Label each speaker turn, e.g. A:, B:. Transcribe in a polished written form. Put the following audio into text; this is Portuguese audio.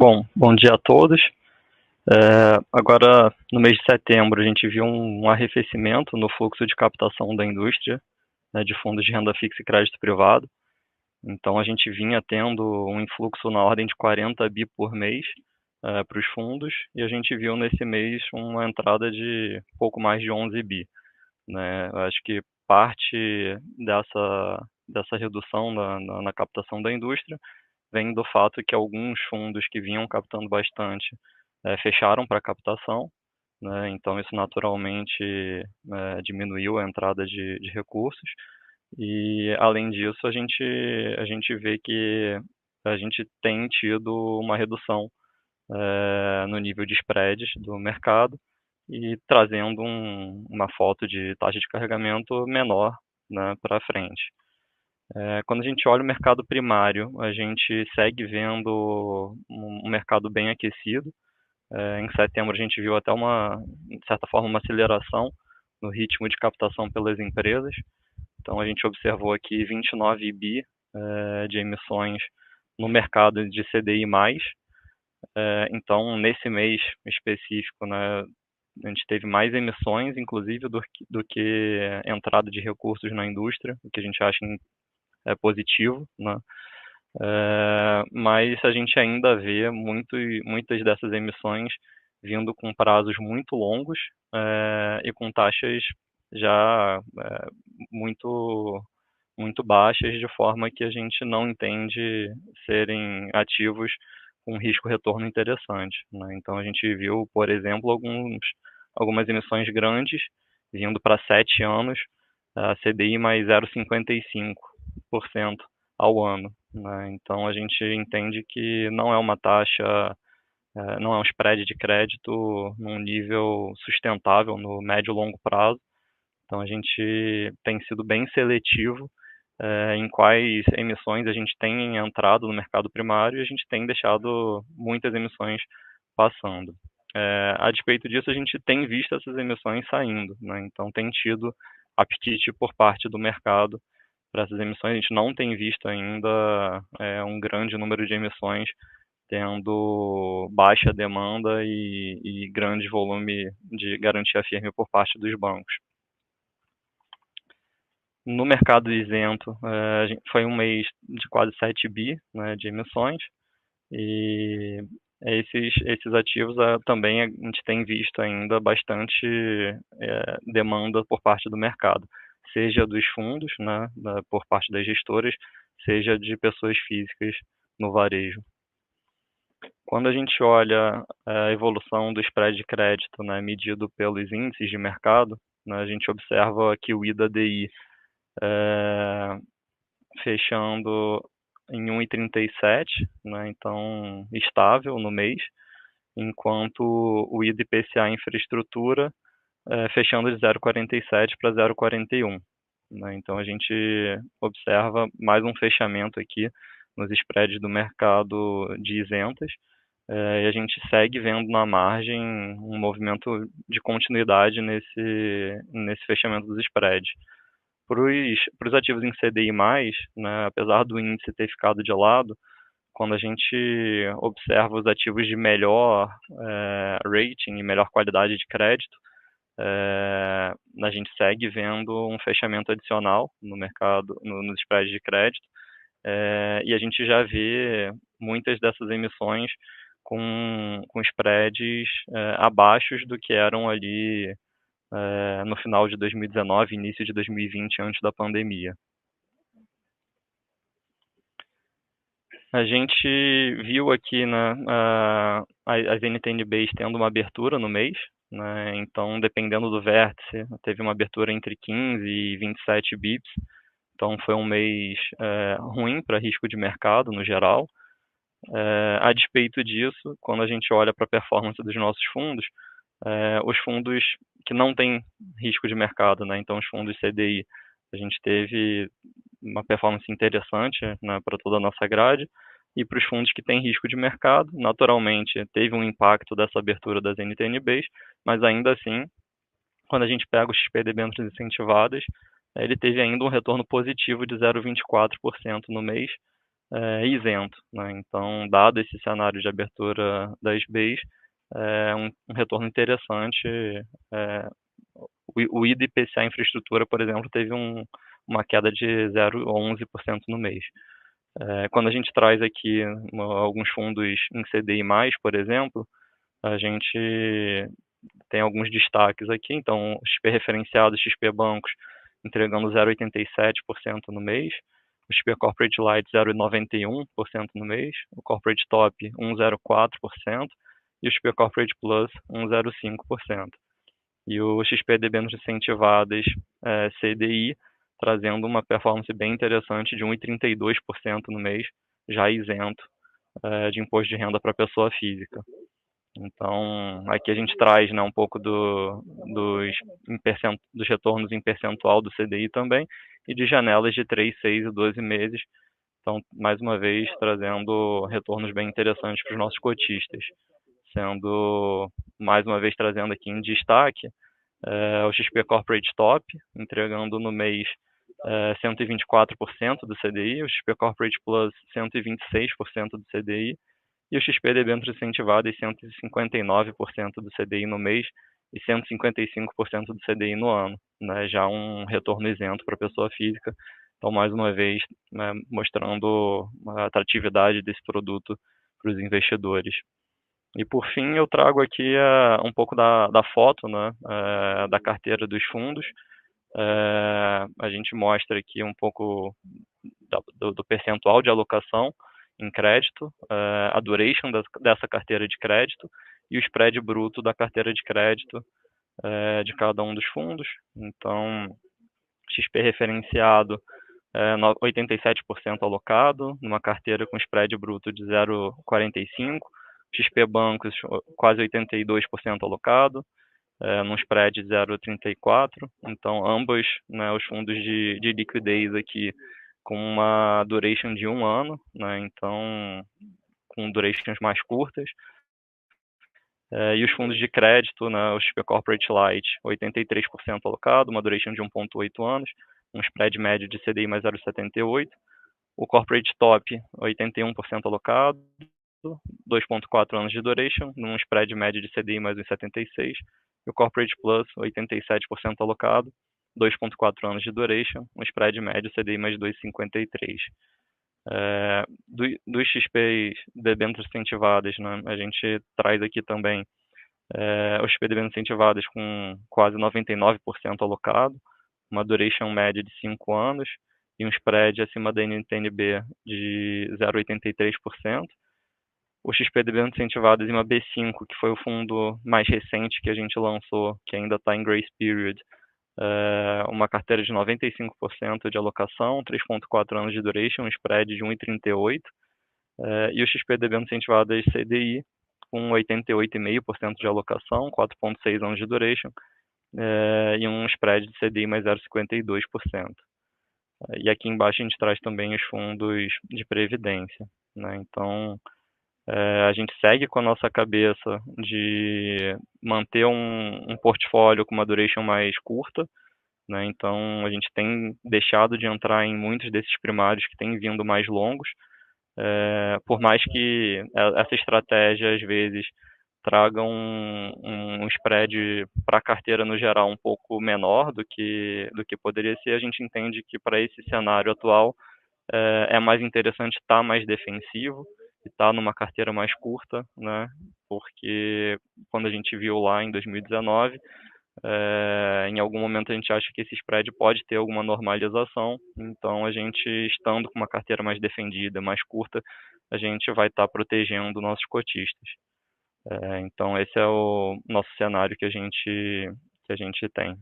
A: Bom dia a todos. Agora, no mês de setembro, a gente viu um arrefecimento no fluxo de captação da indústria, né, de fundos de renda fixa e crédito privado. Então, a gente vinha tendo um influxo na ordem de 40 bi por mês para os fundos, e a gente viu nesse mês uma entrada de pouco mais de 11 bi. Né? Eu acho que parte dessa redução na captação da indústria vem do fato que alguns fundos que vinham captando bastante fecharam para captação, né? Então isso naturalmente diminuiu a entrada de recursos e além disso a gente vê que a gente tem tido uma redução no nível de spreads do mercado e trazendo uma foto de taxa de carregamento menor, né, para frente. Quando a gente olha o mercado primário, a gente segue vendo um mercado bem aquecido. Em setembro a gente viu até de certa forma, uma aceleração no ritmo de captação pelas empresas. Então a gente observou aqui 29 bi de emissões no mercado de CDI+. Então nesse mês específico, né, a gente teve mais emissões, inclusive, do que entrada de recursos na indústria, o que a gente acha positivo, né? Mas a gente ainda vê muitas dessas emissões vindo com prazos muito longos e com taxas já muito, muito baixas, de forma que a gente não entende serem ativos com risco-retorno interessante, né? Então a gente viu, por exemplo, algumas emissões grandes vindo para 7 anos, a CDI mais 0,55% ao ano, né? Então a gente entende que não é uma taxa, não é um spread de crédito num nível sustentável no médio e longo prazo. Então a gente tem sido bem seletivo em quais emissões a gente tem entrado no mercado primário e a gente tem deixado muitas emissões passando. A despeito disso, a gente tem visto essas emissões saindo, né? Então tem tido apetite por parte do mercado para essas emissões. A gente não tem visto ainda um grande número de emissões tendo baixa demanda e grande volume de garantia firme por parte dos bancos. No mercado isento, foi um mês de quase 7 bi, né, de emissões, e esses ativos também a gente tem visto ainda bastante demanda por parte do mercado, seja dos fundos, né, por parte das gestoras, seja de pessoas físicas no varejo. Quando a gente olha a evolução do spread de crédito, né, medido pelos índices de mercado, né, a gente observa que o IDA-DI fechando em 1,37, né, então estável no mês, enquanto o IDPCA infraestrutura fechando de 0,47 para 0,41. Né, então a gente observa mais um fechamento aqui nos spreads do mercado de isentas, e a gente segue vendo na margem um movimento de continuidade nesse fechamento dos spreads. Para os ativos em CDI+, né, apesar do índice ter ficado de lado, quando a gente observa os ativos de melhor rating e melhor qualidade de crédito, a gente segue vendo um fechamento adicional no mercado, nos spreads de crédito, e a gente já vê muitas dessas emissões com spreads abaixo do que eram ali no final de 2019, início de 2020, antes da pandemia. A gente viu aqui, né, as NTNBs tendo uma abertura no mês, né, então dependendo do vértice, teve uma abertura entre 15 e 27 bips, então foi um mês ruim para risco de mercado no geral. A despeito disso, quando a gente olha para a performance dos nossos fundos, os fundos que não têm risco de mercado, né, então os fundos CDI, a gente teve uma performance interessante, né, para toda a nossa grade, e para os fundos que têm risco de mercado, naturalmente teve um impacto dessa abertura das NTNBs, mas ainda assim, quando a gente pega o XP debêntures incentivadas, ele teve ainda um retorno positivo de 0,24% no mês, isento, né? Então, dado esse cenário de abertura das BEIs, é um retorno interessante. É, o IDPCA infraestrutura, por exemplo, teve uma queda de 0,11% no mês. Quando a gente traz aqui alguns fundos em CDI+, por exemplo, a gente tem alguns destaques aqui. Então, XP referenciado, XP Bancos entregando 0,87% no mês, o XP Corporate Light 0,91% no mês, o Corporate Top 1,04% e o XP Corporate Plus 1,05%. E o XP debêntures incentivadas CDI trazendo uma performance bem interessante de 1,32% no mês, já isento de imposto de renda para pessoa física. Então, aqui a gente traz, né, um pouco dos retornos em percentual do CDI também, e de janelas de 3, 6 e 12 meses. Então, mais uma vez, trazendo retornos bem interessantes para os nossos cotistas. Sendo, mais uma vez, trazendo aqui em destaque o XP Corporate Top, entregando no mês 124% do CDI, o XP Corporate Plus 126% do CDI, e o XP debêntures incentivadas 159% do CDI no mês e 155% do CDI no ano, né? Já um retorno isento para a pessoa física. Então, mais uma vez, né, mostrando a atratividade desse produto para os investidores. E por fim, eu trago aqui um pouco da foto, né, da carteira dos fundos. A gente mostra aqui um pouco do percentual de alocação em crédito, a duration dessa carteira de crédito e o spread bruto da carteira de crédito de cada um dos fundos. Então, XP referenciado 87% alocado, numa carteira com spread bruto de 0,45%, XP Bancos quase 82% alocado, num spread de 0,34%. Então, ambos, né, os fundos de liquidez aqui com uma duration de 1 ano, né, então com durations mais curtas. E os fundos de crédito, né, o XP Corporate Light, 83% alocado, uma duration de 1,8 anos, um spread médio de CDI mais 0,78. O Corporate Top, 81% alocado, 2,4 anos de duration, num spread médio de CDI mais 1,76. E o Corporate Plus, 87% alocado, 2,4 anos de duration, um spread médio CDI mais 2,53. Dos XPs debêntures incentivadas, né, a gente traz aqui também os XP debêntures incentivadas com quase 99% alocado, uma duration média de 5 anos e um spread acima da NTNB de 0,83%. O XP debêntures incentivadas em uma B5, que foi o fundo mais recente que a gente lançou, que ainda está em grace period, uma carteira de 95% de alocação, 3,4 anos de duration, um spread de 1,38%, e o XP debêntures incentivadas CDI, com 88,5% de alocação, 4,6 anos de duration, e um spread de CDI mais 0,52%. E aqui embaixo a gente traz também os fundos de previdência, né? Então, a gente segue com a nossa cabeça de manter um portfólio com uma duration mais curta, né? Então, a gente tem deixado de entrar em muitos desses primários que têm vindo mais longos, por mais que essa estratégia, às vezes, traga um spread para a carteira no geral um pouco menor do que poderia ser, a gente entende que para esse cenário atual é mais interessante estar mais defensivo e estar numa carteira mais curta, né? Porque quando a gente viu lá em 2019, em algum momento a gente acha que esse spread pode ter alguma normalização, então a gente estando com uma carteira mais defendida, mais curta, a gente vai estar protegendo nossos cotistas. Então esse é o nosso cenário que a gente tem.